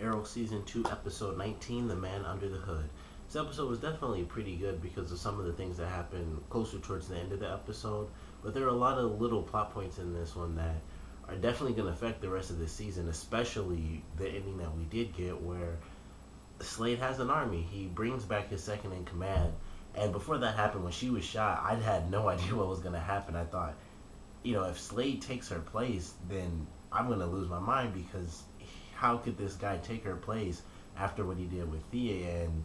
Arrow Season 2, Episode 19, The Man Under the Hood. This episode was definitely pretty good because of some of the things that happened closer towards the end of the episode, but there are a lot of little plot points in this one that are definitely going to affect the rest of the season, especially the ending that we did get where Slade has an army. He brings back his second in command. And before that happened, when she was shot, I had no idea what was going to happen. I thought, if Slade takes her place, then I'm going to lose my mind because how could this guy take her place after what he did with Thea? And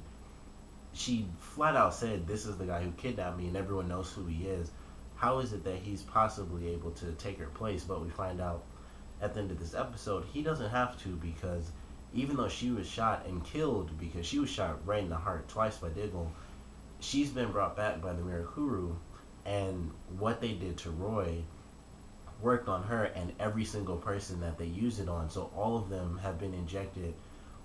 she flat out said, "This is the guy who kidnapped me, and everyone knows who he is. How is it that he's possibly able to take her place?" But we find out at the end of this episode, he doesn't have to because even though she was shot and killed because she was shot right in the heart twice by Diggle, she's been brought back by the Mirakuru, and what they did to Roy worked on her and every single person that they used it on. So all of them have been injected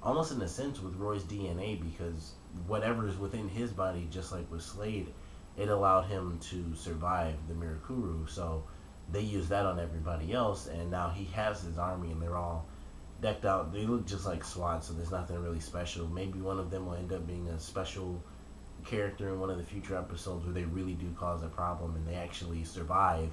almost in a sense with Roy's DNA because whatever is within his body, just like with Slade, it allowed him to survive the Mirakuru. So they used that on everybody else, and now he has his army, and they're all decked out. They look just like SWAT, so there's nothing really special. Maybe one of them will end up being a special character in one of the future episodes where they really do cause a problem and they actually survive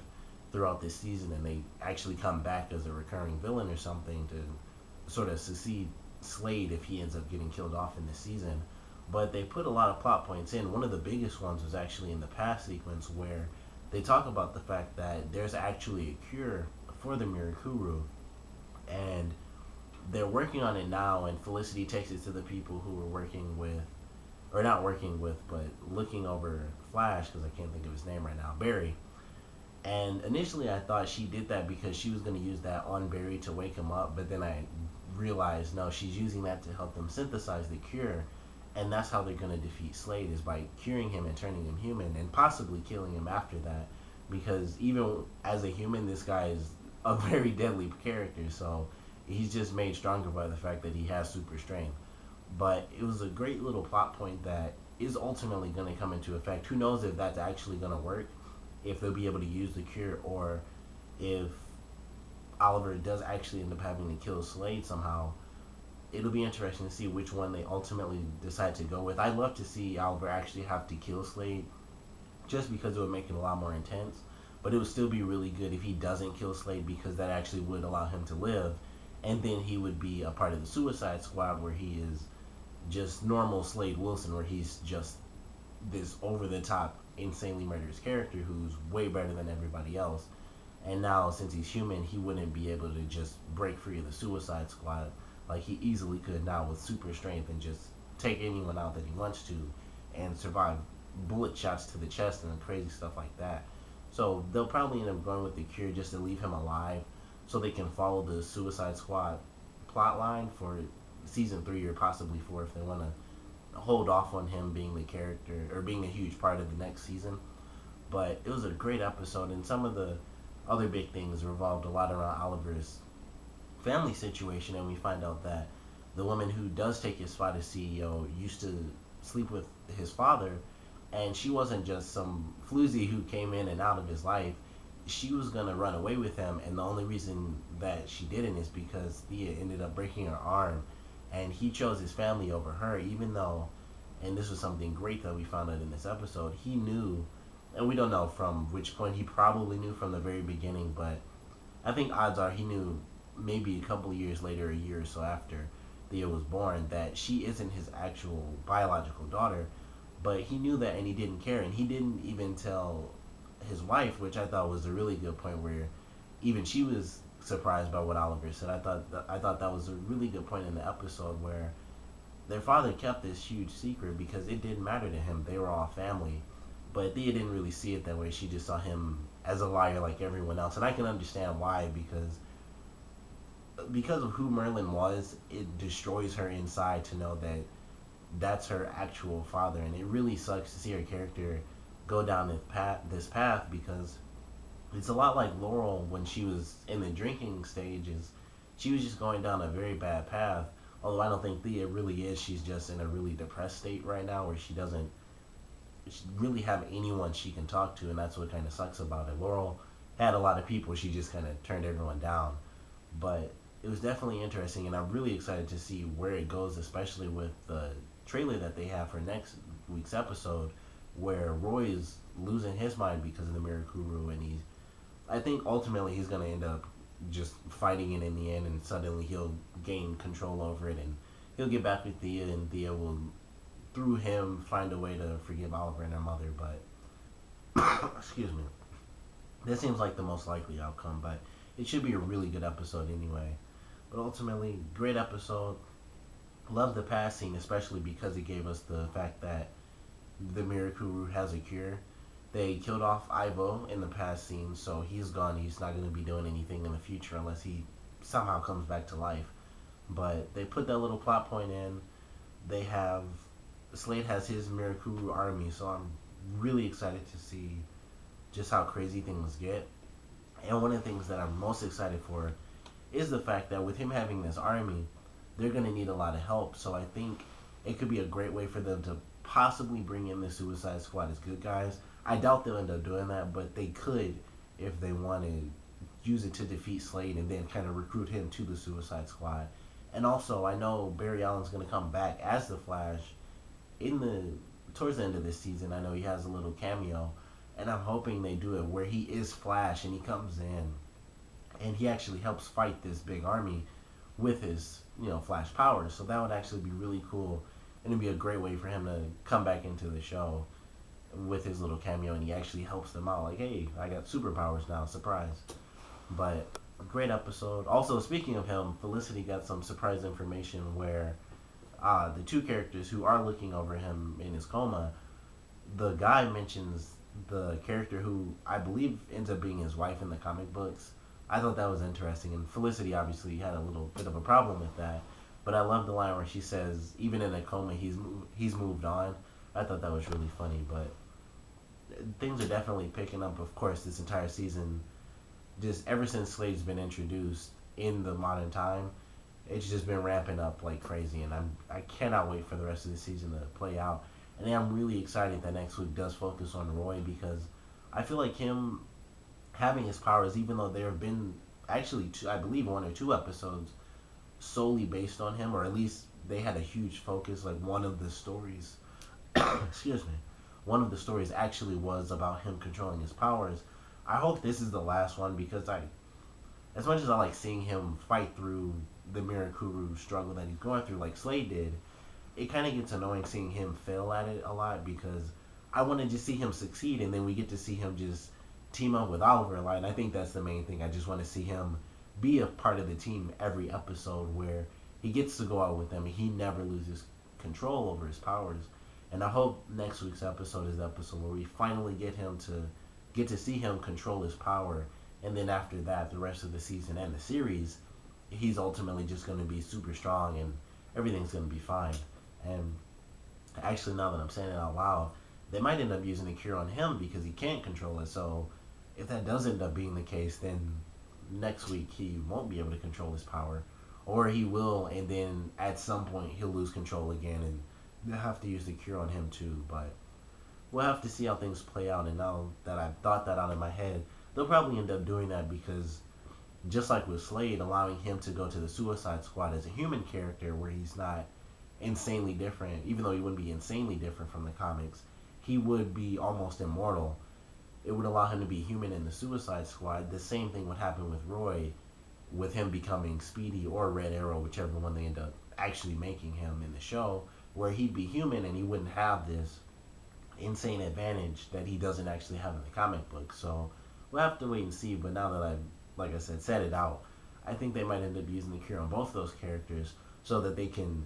throughout this season and they actually come back as a recurring villain or something to sort of succeed Slade if he ends up getting killed off in this season. But they put a lot of plot points in. One of the biggest ones was actually in the past sequence where they talk about the fact that there's actually a cure for the Mirakuru and they're working on it now, and Felicity takes it to the people who were working with, or not working with, but looking over Flash, because I can't think of his name right now, Barry. And initially I thought she did that because she was going to use that on Barry to wake him up, but then I realized, no, she's using that to help them synthesize the cure, and that's how they're going to defeat Slade, is by curing him and turning him human, and possibly killing him after that, because even as a human, this guy is a very deadly character, so he's just made stronger by the fact that he has super strength. But it was a great little plot point that is ultimately going to come into effect. Who knows if that's actually going to work, if they'll be able to use the cure, or if Oliver does actually end up having to kill Slade somehow. It'll be interesting to see which one they ultimately decide to go with. I'd love to see Oliver actually have to kill Slade, just because it would make it a lot more intense. But it would still be really good if he doesn't kill Slade, because that actually would allow him to live. And then he would be a part of the Suicide Squad, where he is just normal Slade Wilson, where he's just this over-the-top, insanely murderous character who's way better than everybody else. And now, since he's human, he wouldn't be able to just break free of the Suicide Squad like he easily could now with super strength and just take anyone out that he wants to and survive bullet shots to the chest and crazy stuff like that. So they'll probably end up going with the cure just to leave him alive so they can follow the Suicide Squad plot line for season 3 or possibly 4 if they want to hold off on him being the character or being a huge part of the next season. But it was a great episode, and some of the other big things revolved a lot around Oliver's family situation, and we find out that the woman who does take his spot as CEO used to sleep with his father, and she wasn't just some floozy who came in and out of his life. She was going to run away with him, and the only reason that she didn't is because Thea ended up breaking her arm, and he chose his family over her, even though, and this was something great that we found out in this episode, he knew, and we don't know from which point, he probably knew from the very beginning, but I think odds are he knew maybe a couple of years later, a year or so after Thea was born, that she isn't his actual biological daughter, but he knew that and he didn't care, and he didn't even tell his wife, which I thought was a really good point where even she was surprised by what Oliver said. I thought that was a really good point in the episode where their father kept this huge secret because it didn't matter to him. They were all family. But Thea didn't really see it that way. She just saw him as a liar like everyone else. And I can understand why, because of who Merlin was, it destroys her inside to know that that's her actual father. And it really sucks to see her character go down this path because it's a lot like Laurel when she was in the drinking stages. She was just going down a very bad path. Although I don't think Thea really is. She's just in a really depressed state right now where she doesn't really have anyone she can talk to, and that's what kind of sucks about it. Laurel had a lot of people. She just kind of turned everyone down. But it was definitely interesting, and I'm really excited to see where it goes, especially with the trailer that they have for next week's episode, where Roy is losing his mind because of the Mirakuru, and I think ultimately he's gonna end up just fighting it in the end, and suddenly he'll gain control over it, and he'll get back with Thea, and Thea will, through him, find a way to forgive Oliver and her mother. But excuse me, that seems like the most likely outcome. But it should be a really good episode anyway. But ultimately, great episode. Love the past scene, especially because it gave us the fact that the Mirakuru has a cure. They killed off Ivo in the past scene, so he's gone. He's not going to be doing anything in the future unless he somehow comes back to life. But they put that little plot point in. They have Slade has his Mirakuru army, so I'm really excited to see just how crazy things get. And one of the things that I'm most excited for is the fact that with him having this army, they're going to need a lot of help. So I think it could be a great way for them to possibly bring in the Suicide Squad as good guys. I doubt they'll end up doing that, but they could if they want to use it to defeat Slade and then kind of recruit him to the Suicide Squad. And also, I know Barry Allen's going to come back as the Flash in the towards the end of this season. I know he has a little cameo, and I'm hoping they do it where he is Flash and he comes in and he actually helps fight this big army with his, Flash powers. So that would actually be really cool, and it'd be a great way for him to come back into the show with his little cameo, and he actually helps them out. Like, hey, I got superpowers now, surprise. But great episode. Also, speaking of him, Felicity got some surprise information where the two characters who are looking over him in his coma, the guy mentions the character who I believe ends up being his wife in the comic books. I thought that was interesting, and Felicity obviously had a little bit of a problem with that. But I love the line where she says, even in a coma, he's moved on. I thought that was really funny, but things are definitely picking up. Of course, this entire season, just ever since Slade's been introduced in the modern time, it's just been ramping up like crazy, and I cannot wait for the rest of the season to play out. And I'm really excited that next week does focus on Roy, because I feel like him having his powers, even though there have been actually I believe 1 or 2 episodes solely based on him, or at least they had a huge focus. Like one of the stories, excuse me, one of the stories actually was about him controlling his powers. I hope this is the last one, because as much as I like seeing him fight through the Mirakuru struggle that he's going through, like Slade did, it kind of gets annoying seeing him fail at it a lot, because I want to just see him succeed, and then we get to see him just team up with Oliver a lot. And I think that's the main thing. I just want to see him be a part of the team every episode, where he gets to go out with them and he never loses control over his powers. And I hope next week's episode is the episode where we finally get to see him control his power, and then after that, the rest of the season and the series, he's ultimately just going to be super strong and everything's going to be fine. And actually, now that I'm saying it out loud, they might end up using the cure on him because he can't control it. So if that does end up being the case, then next week he won't be able to control his power, or he will, and then at some point he'll lose control again, and they'll have to use the cure on him too. But we'll have to see how things play out. And now that I've thought that out in my head, they'll probably end up doing that, because just like with Slade, allowing him to go to the Suicide Squad as a human character where he's not insanely different, even though he wouldn't be insanely different from the comics, he would be almost immortal. It would allow him to be human in the Suicide Squad. The same thing would happen with Roy, with him becoming Speedy or Red Arrow, whichever one they end up actually making him in the show, where he'd be human and he wouldn't have this insane advantage that he doesn't actually have in the comic book. So we'll have to wait and see. But now that I've, like I said it out, I think they might end up using the cure on both of those characters, so that they can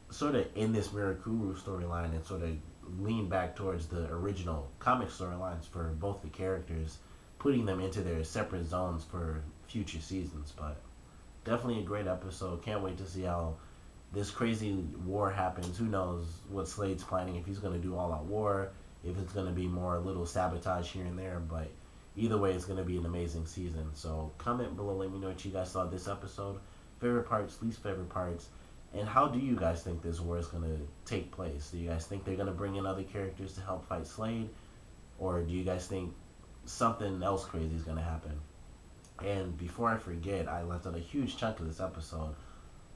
sort of end this Mirakuru storyline and sort of lean back towards the original comic storylines for both the characters, putting them into their separate zones for future seasons. But definitely a great episode. Can't wait to see how this crazy war happens. Who knows what Slade's planning, if he's going to do all-out war, if it's going to be more little sabotage here and there. But either way, it's going to be an amazing season. So comment below, let me know what you guys thought of this episode. Favorite parts, least favorite parts. And how do you guys think this war is going to take place? Do you guys think they're going to bring in other characters to help fight Slade? Or do you guys think something else crazy is going to happen? And before I forget, I left out a huge chunk of this episode.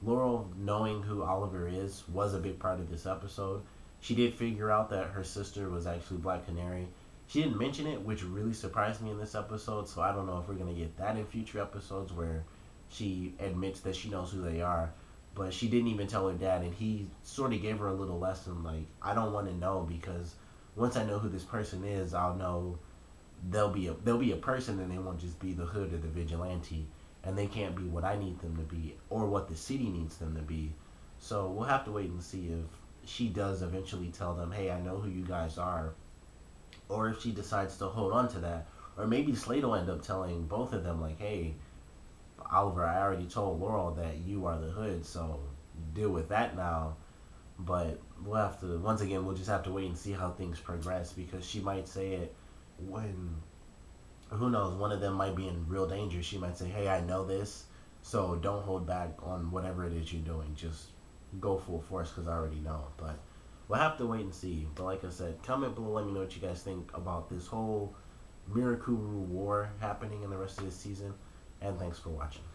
Laurel, knowing who Oliver is, was a big part of this episode. She did figure out that her sister was actually Black Canary. She didn't mention it, which really surprised me in this episode, so I don't know if we're going to get that in future episodes where she admits that she knows who they are. But she didn't even tell her dad, and he sort of gave her a little lesson like, I don't want to know because once I know who this person is, I'll know they'll be a person and they won't just be the hood or the vigilante, and they can't be what I need them to be or what the city needs them to be. So we'll have to wait and see if she does eventually tell them, hey, I know who you guys are, or if she decides to hold on to that, or maybe Slade will end up telling both of them like, hey, Oliver, I already told Laurel that you are the hood, so deal with that now. But we'll have to, once again, we'll just have to wait and see how things progress, because she might say it when, who knows, one of them might be in real danger. She might say, hey, I know this, so don't hold back on whatever it is you're doing. Just go full force because I already know. But we'll have to wait and see. But like I said, comment below, let me know what you guys think about this whole Mirakuru war happening in the rest of this season. And thanks for watching.